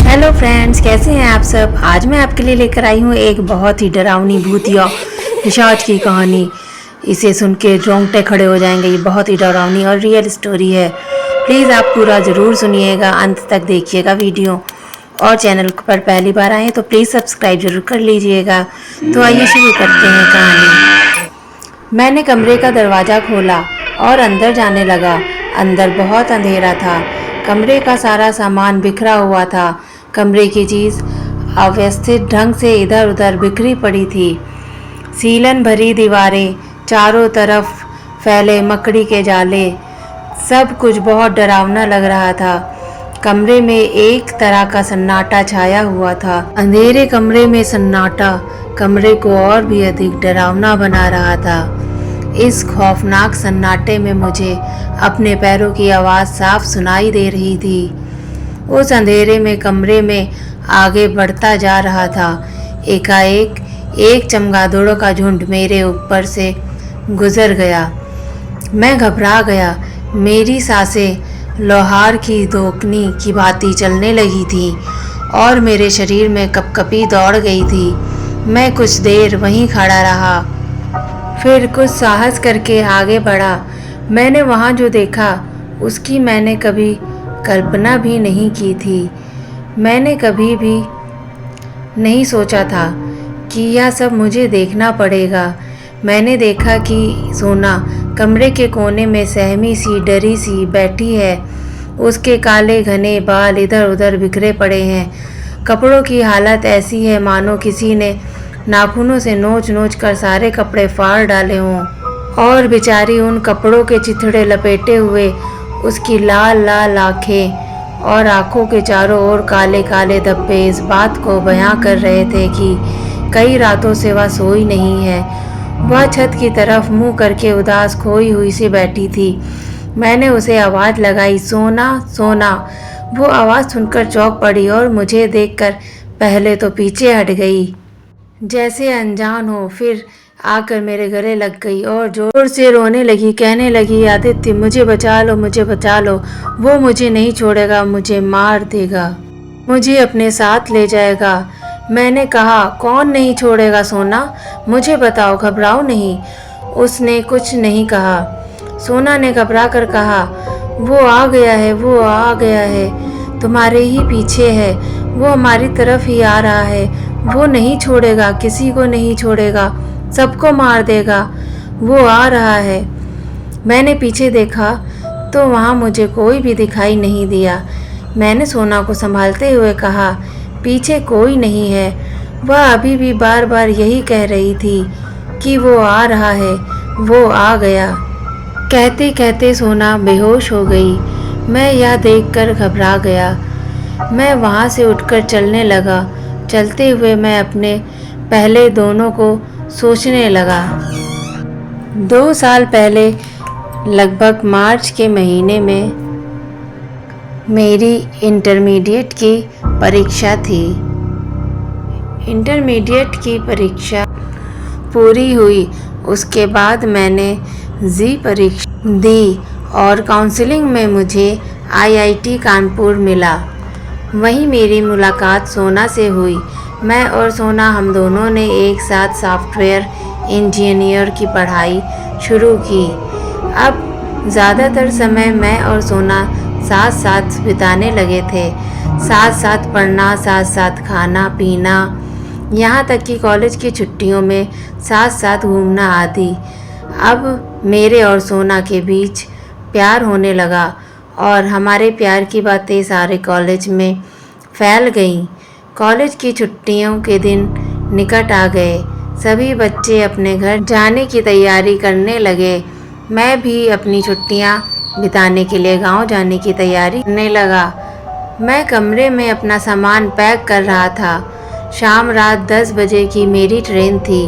Hello friends, कैसे हैं आप सब। आज मैं आपके लिए लेकर आई हूँ एक बहुत ही डरावनी भूतिया पिशाच की कहानी। इसे सुन के रोंगटे खड़े हो जाएंगे। ये बहुत ही डरावनी और रियल स्टोरी है। प्लीज़ आप पूरा ज़रूर सुनिएगा, अंत तक देखिएगा वीडियो। और चैनल पर पहली बार आए तो प्लीज़ सब्सक्राइब जरूर कर लीजिएगा। तो आइए शुरू करते हैं कहानी। मैंने कमरे का दरवाज़ा खोला और अंदर जाने लगा। अंदर बहुत अंधेरा था। कमरे का सारा सामान बिखरा हुआ था। कमरे की चीज़ अव्यवस्थित ढंग से इधर उधर बिखरी पड़ी थी। सीलन भरी दीवारें, चारों तरफ फैले मकड़ी के जाले, सब कुछ बहुत डरावना लग रहा था। कमरे में एक तरह का सन्नाटा छाया हुआ था। अंधेरे कमरे में सन्नाटा कमरे को और भी अधिक डरावना बना रहा था। इस खौफनाक सन्नाटे में मुझे अपने पैरों की आवाज़ साफ सुनाई दे रही थी। उस अंधेरे में कमरे में आगे बढ़ता जा रहा था। एकाएक एक चमगादड़ों का झुंड मेरे ऊपर से गुजर गया। मैं घबरा गया। मेरी सांसें लोहार की धोखनी की भांति चलने लगी थी और मेरे शरीर में कपकपी दौड़ गई थी। मैं कुछ देर वहीं खड़ा रहा, फिर कुछ साहस करके आगे बढ़ा। मैंने वहाँ जो देखा उसकी मैंने कभी कल्पना भी नहीं की थी। मैंने कभी भी नहीं सोचा था कि यह सब मुझे देखना पड़ेगा। मैंने देखा कि सोना कमरे के कोने में सहमी सी डरी सी बैठी है। उसके काले घने बाल इधर उधर बिखरे पड़े हैं। कपड़ों की हालत ऐसी है मानो किसी ने नाखूनों से नोच नोच कर सारे कपड़े फाड़ डाले हों और बेचारी उन कपड़ों के चिथड़े लपेटे हुए उसकी लाल लाल आँखें और आँखों के चारों ओर काले काले धब्बे इस बात को बयां कर रहे थे कि कई रातों से वह सोई नहीं है। वह छत की तरफ मुंह करके उदास खोई हुई सी बैठी थी। मैंने उसे आवाज़ लगाई, सोना सोना। वो आवाज़ सुनकर चौंक पड़ी और मुझे देखकर पहले तो पीछे हट गई जैसे अनजान हो, फिर आकर मेरे गले लग गई और जोर से रोने लगी। कहने लगी, आदित्य मुझे बचा लो, मुझे बचा लो। वो मुझे नहीं छोड़ेगा, मुझे मार देगा, मुझे अपने साथ ले जाएगा। मैंने कहा, कौन नहीं छोड़ेगा सोना, मुझे बताओ, घबराओ नहीं। उसने कुछ नहीं कहा। सोना ने घबरा कर कहा, वो आ गया है, वो आ गया है, तुम्हारे ही पीछे है, वो हमारी तरफ ही आ रहा है। वो नहीं छोड़ेगा, किसी को नहीं छोड़ेगा, सबको मार देगा, वो आ रहा है। मैंने पीछे देखा तो वहाँ मुझे कोई भी दिखाई नहीं दिया। मैंने सोना को संभालते हुए कहा, पीछे कोई नहीं है। वह अभी भी बार बार यही कह रही थी कि वो आ रहा है, वो आ गया। कहते कहते सोना बेहोश हो गई। मैं यह देखकर घबरा गया। मैं वहाँ से उठकर चलने लगा। चलते हुए मैं अपने पहले दोनों को सोचने लगा। 2 साल पहले लगभग मार्च के महीने में मेरी इंटरमीडिएट की परीक्षा थी। इंटरमीडिएट की परीक्षा पूरी हुई। उसके बाद मैंने जी परीक्षा दी और काउंसलिंग में मुझे आईआईटी कानपुर मिला। वहीं मेरी मुलाकात सोना से हुई। मैं और सोना हम दोनों ने एक साथ सॉफ्टवेयर इंजीनियर की पढ़ाई शुरू की। अब ज़्यादातर समय मैं और सोना साथ साथ बिताने लगे थे। साथ साथ पढ़ना, साथ साथ खाना पीना, यहाँ तक कि कॉलेज की छुट्टियों में साथ साथ घूमना आदि। अब मेरे और सोना के बीच प्यार होने लगा और हमारे प्यार की बातें सारे कॉलेज में फैल गईं। कॉलेज की छुट्टियों के दिन निकट आ गए। सभी बच्चे अपने घर जाने की तैयारी करने लगे। मैं भी अपनी छुट्टियां बिताने के लिए गांव जाने की तैयारी करने लगा। मैं कमरे में अपना सामान पैक कर रहा था। शाम रात 10 बजे की मेरी ट्रेन थी।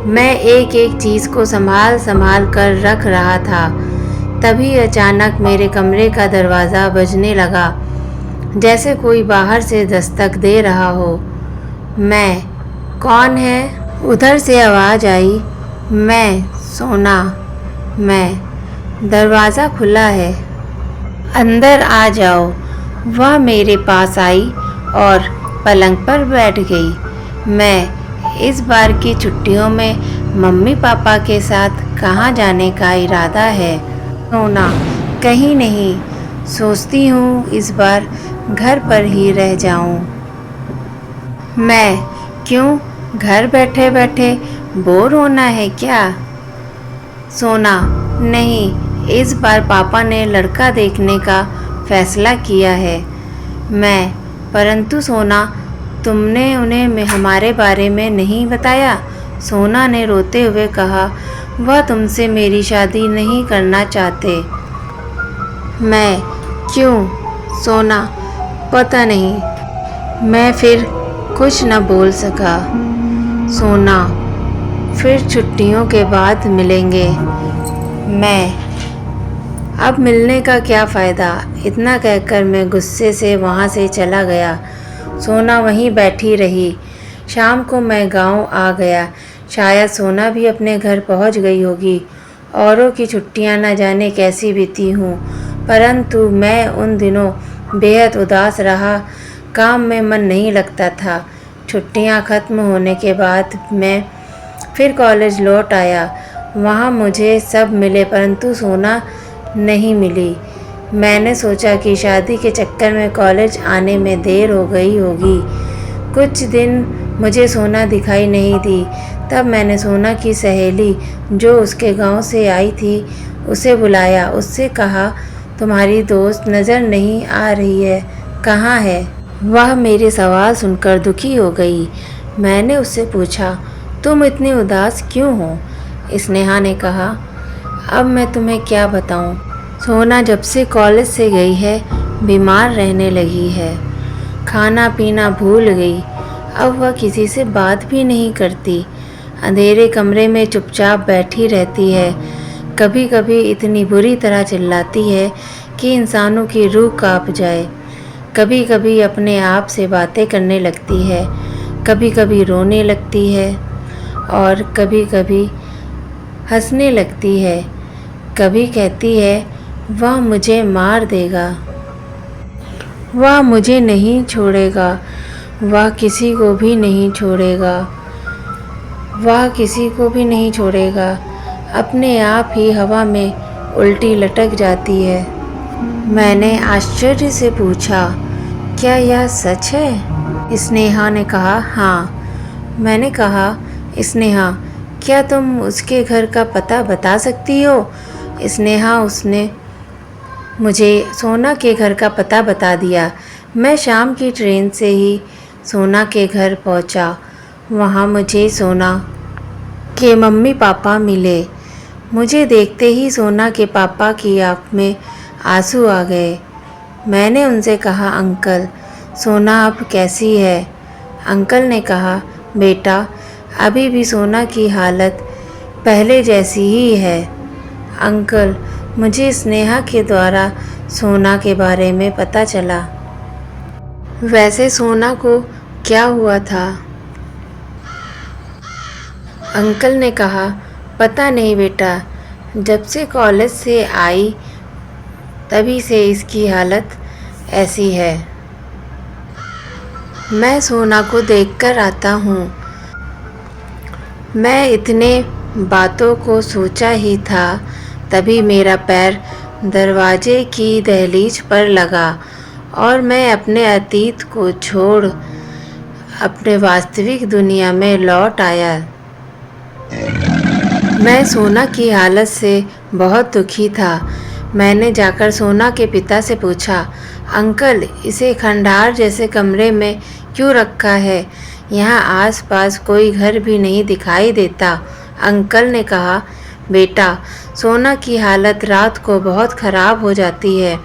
मैं एक एक चीज़ को संभाल संभाल कर रख रहा था। तभी अचानक मेरे कमरे का दरवाज़ा बजने लगा, जैसे कोई बाहर से दस्तक दे रहा हो। मैं, कौन है? उधर से आवाज़ आई, मैं सोना। मैं, दरवाज़ा खुला है, अंदर आ जाओ। वह मेरे पास आई और पलंग पर बैठ गई। मैं इस बार की छुट्टियों में मम्मी पापा के साथ कहाँ जाने का इरादा है? सोना, कहीं नहीं। सोचती हूँ इस बार घर पर ही रह जाऊँ। मैं, क्यों? घर बैठे बैठे बोर होना है क्या? सोना, नहीं, इस बार पापा ने लड़का देखने का फैसला किया है। मैं, परंतु सोना, तुमने उन्हें हमारे बारे में नहीं बताया। सोना ने रोते हुए कहा, वह तुमसे मेरी शादी नहीं करना चाहते। मैं, क्यों? सोना, पता नहीं। मैं फिर कुछ न बोल सका। सोना, फिर छुट्टियों के बाद मिलेंगे। मैं, अब मिलने का क्या फ़ायदा? इतना कहकर मैं गुस्से से वहाँ से चला गया। सोना वहीं बैठी रही। शाम को मैं गांव आ गया। शायद सोना भी अपने घर पहुँच गई होगी। औरों की छुट्टियाँ न जाने कैसी बीती हूँ, परंतु मैं उन दिनों बेहद उदास रहा। काम में मन नहीं लगता था। छुट्टियाँ ख़त्म होने के बाद मैं फिर कॉलेज लौट आया। वहाँ मुझे सब मिले, परंतु सोना नहीं मिली। मैंने सोचा कि शादी के चक्कर में कॉलेज आने में देर हो गई होगी। कुछ दिन मुझे सोना दिखाई नहीं दी। तब मैंने सोना की सहेली, जो उसके गांव से आई थी, उसे बुलाया। उससे कहा, तुम्हारी दोस्त नज़र नहीं आ रही है, कहाँ है? वह मेरे सवाल सुनकर दुखी हो गई। मैंने उससे पूछा, तुम इतनी उदास क्यों हो? स्नेहा ने कहा, अब मैं तुम्हें क्या बताऊं? सोना जब से कॉलेज से गई है, बीमार रहने लगी है। खाना पीना भूल गई। अब वह किसी से बात भी नहीं करती। अंधेरे कमरे में चुपचाप बैठी रहती है। कभी कभी इतनी बुरी तरह चिल्लाती है कि इंसानों की रूह कांप जाए। कभी कभी अपने आप से बातें करने लगती है, कभी कभी रोने लगती है और कभी कभी हंसने लगती है। कभी कहती है, वह मुझे मार देगा, वह मुझे नहीं छोड़ेगा, वह किसी को भी नहीं छोड़ेगा, वह किसी को भी नहीं छोड़ेगा। अपने आप ही हवा में उल्टी लटक जाती है। मैंने आश्चर्य से पूछा, क्या यह सच है? स्नेहा ने कहा, हाँ। मैंने कहा, स्नेहा, क्या तुम उसके घर का पता बता सकती हो? स्नेहा, उसने मुझे सोना के घर का पता बता दिया। मैं शाम की ट्रेन से ही सोना के घर पहुंचा। वहां मुझे सोना के मम्मी पापा मिले। मुझे देखते ही सोना के पापा की आँख में आंसू आ गए। मैंने उनसे कहा, अंकल, सोना अब कैसी है? अंकल ने कहा, बेटा, अभी भी सोना की हालत पहले जैसी ही है। अंकल, मुझे स्नेहा के द्वारा सोना के बारे में पता चला। वैसे सोना को क्या हुआ था? अंकल ने कहा, पता नहीं बेटा, जब से कॉलेज से आई तभी से इसकी हालत ऐसी है। मैं सोना को देखकर आता हूँ। मैं इतने बातों को सोचा ही था, तभी मेरा पैर दरवाजे की दहलीज पर लगा और मैं अपने अतीत को छोड़ अपने वास्तविक दुनिया में लौट आया। मैं सोना की हालत से बहुत दुखी था। मैंने जाकर सोना के पिता से पूछा, अंकल, इसे खंडहर जैसे कमरे में क्यों रखा है? यहाँ आसपास कोई घर भी नहीं दिखाई देता। अंकल ने कहा, बेटा, सोना की हालत रात को बहुत ख़राब हो जाती है।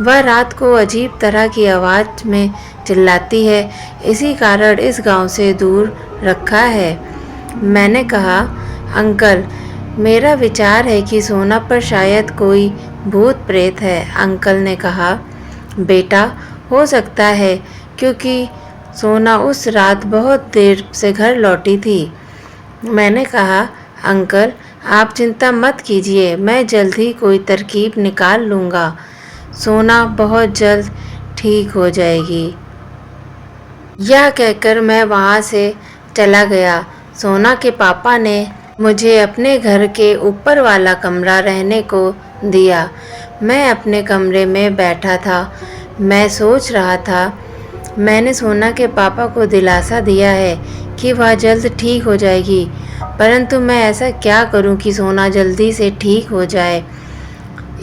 वह रात को अजीब तरह की आवाज़ में चिल्लाती है, इसी कारण इस गांव से दूर रखा है। मैंने कहा, अंकल, मेरा विचार है कि सोना पर शायद कोई भूत प्रेत है। अंकल ने कहा, बेटा, हो सकता है, क्योंकि सोना उस रात बहुत देर से घर लौटी थी। मैंने कहा, अंकल, आप चिंता मत कीजिए, मैं जल्द ही कोई तरकीब निकाल लूँगा। सोना बहुत जल्द ठीक हो जाएगी। यह कहकर मैं वहाँ से चला गया। सोना के पापा ने मुझे अपने घर के ऊपर वाला कमरा रहने को दिया। मैं अपने कमरे में बैठा था। मैं सोच रहा था, मैंने सोना के पापा को दिलासा दिया है कि वह जल्द ठीक हो जाएगी, परंतु मैं ऐसा क्या करूं कि सोना जल्दी से ठीक हो जाए।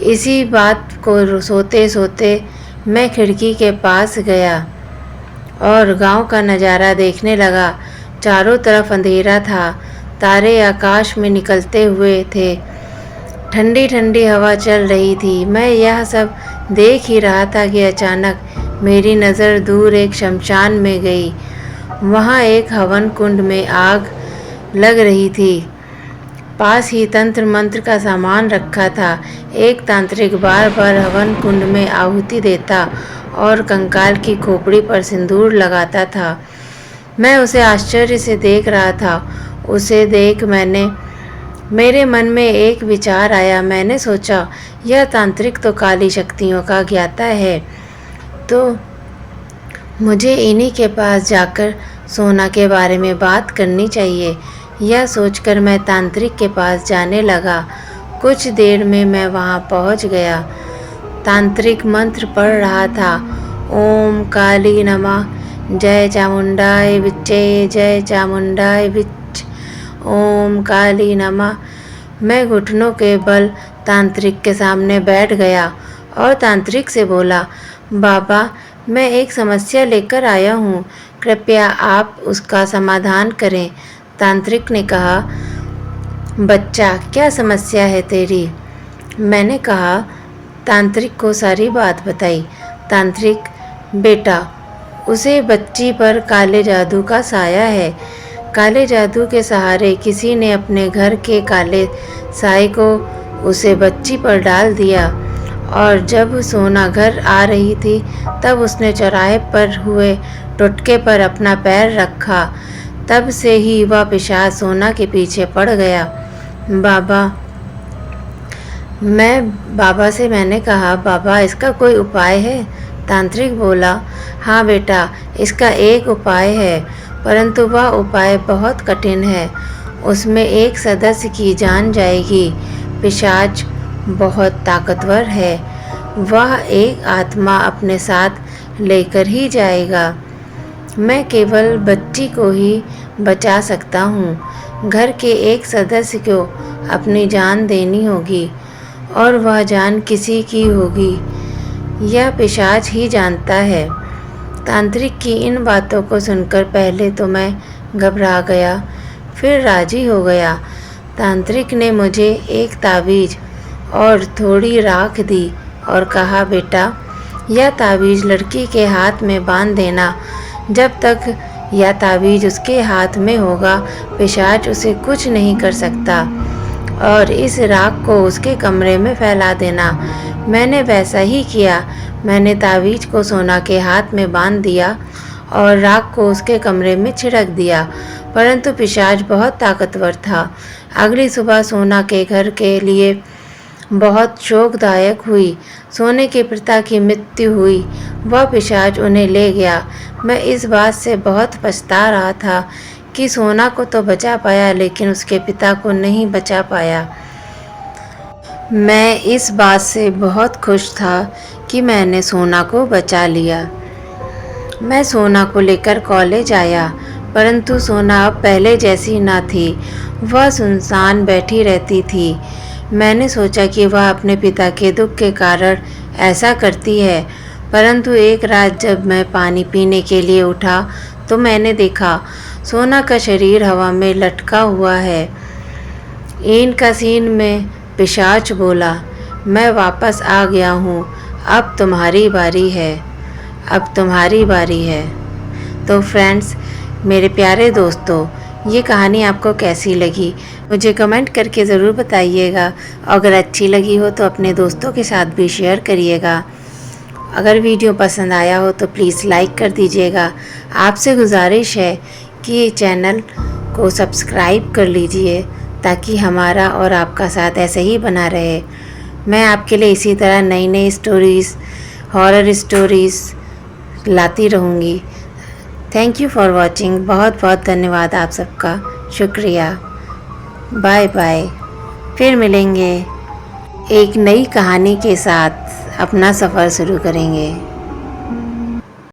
इसी बात को सोते सोते मैं खिड़की के पास गया और गांव का नज़ारा देखने लगा। चारों तरफ अंधेरा था, तारे आकाश में निकलते हुए थे, ठंडी ठंडी हवा चल रही थी। मैं यह सब देख ही रहा था कि अचानक मेरी नज़र दूर एक शमशान में गई। वहाँ एक हवन कुंड में आग लग रही थी। पास ही तंत्र मंत्र का सामान रखा था। एक तांत्रिक बार बार हवन कुंड में आहुति देता और कंकाल की खोपड़ी पर सिंदूर लगाता था। मैं उसे आश्चर्य से देख रहा था। उसे देख मेरे मन में एक विचार आया। मैंने सोचा, यह तांत्रिक तो काली शक्तियों का ज्ञाता है, तो मुझे इन्हीं के पास जाकर सोना के बारे में बात करनी चाहिए। यह सोचकर मैं तांत्रिक के पास जाने लगा। कुछ देर में मैं वहां पहुंच गया। तांत्रिक मंत्र पढ़ रहा था। ओम काली नमः, जय चामुंडाय विच्चे, जय चामुंडाय विच, ओम काली नमः। मैं घुटनों के बल तांत्रिक के सामने बैठ गया और तांत्रिक से बोला, बाबा, मैं एक समस्या लेकर आया हूँ, कृपया आप उसका समाधान करें। तांत्रिक ने कहा, बच्चा, क्या समस्या है तेरी? मैंने कहा, तांत्रिक को सारी बात बताई। तांत्रिक, बेटा, उसे बच्ची पर काले जादू का साया है। काले जादू के सहारे किसी ने अपने घर के काले साए को उसे बच्ची पर डाल दिया और जब सोना घर आ रही थी तब उसने चौराहे पर हुए टुटके पर अपना पैर रखा। तब से ही वह पिशाच सोना के पीछे पड़ गया। मैंने कहा, बाबा, इसका कोई उपाय है? तांत्रिक बोला, हाँ बेटा, इसका एक उपाय है, परंतु वह उपाय बहुत कठिन है। उसमें एक सदस्य की जान जाएगी। पिशाच बहुत ताकतवर है। वह एक आत्मा अपने साथ लेकर ही जाएगा। मैं केवल बच्ची को ही बचा सकता हूँ। घर के एक सदस्य को अपनी जान देनी होगी और वह जान किसी की होगी, यह पिशाच ही जानता है। तांत्रिक की इन बातों को सुनकर पहले तो मैं घबरा गया, फिर राजी हो गया। तांत्रिक ने मुझे एक ताबीज़ और थोड़ी राख दी और कहा, बेटा, यह ताबीज़ लड़की के हाथ में बांध देना। जब तक यह ताबीज़ उसके हाथ में होगा, पिशाच उसे कुछ नहीं कर सकता। और इस राख को उसके कमरे में फैला देना। मैंने वैसा ही किया। मैंने ताबीज़ को सोना के हाथ में बांध दिया और राख को उसके कमरे में छिड़क दिया, परंतु पिशाच बहुत ताकतवर था। अगली सुबह सोना के घर के लिए बहुत शोकदायक हुई। सोने के पिता की मृत्यु हुई। वह पिशाच उन्हें ले गया। मैं इस बात से बहुत पछता रहा था कि सोना को तो बचा पाया, लेकिन उसके पिता को नहीं बचा पाया। मैं इस बात से बहुत खुश था कि मैंने सोना को बचा लिया। मैं सोना को लेकर कॉलेज आया, परंतु सोना अब पहले जैसी न थी। वह सुनसान बैठी रहती थी। मैंने सोचा कि वह अपने पिता के दुख के कारण ऐसा करती है, परंतु एक रात जब मैं पानी पीने के लिए उठा तो मैंने देखा सोना का शरीर हवा में लटका हुआ है। ईन का सीन में पिशाच बोला, मैं वापस आ गया हूँ, अब तुम्हारी बारी है, अब तुम्हारी बारी है। तो फ्रेंड्स, मेरे प्यारे दोस्तों, ये कहानी आपको कैसी लगी मुझे कमेंट करके ज़रूर बताइएगा। अगर अच्छी लगी हो तो अपने दोस्तों के साथ भी शेयर करिएगा। अगर वीडियो पसंद आया हो तो प्लीज़ लाइक कर दीजिएगा। आपसे गुजारिश है कि चैनल को सब्सक्राइब कर लीजिए ताकि हमारा और आपका साथ ऐसे ही बना रहे। मैं आपके लिए इसी तरह नई नई स्टोरीज़, हॉरर स्टोरीज़ लाती रहूँगी। Thank you for watching. बहुत बहुत धन्यवाद आप सबका, शुक्रिया। Bye bye. फिर मिलेंगे एक नई कहानी के साथ, अपना सफ़र शुरू करेंगे।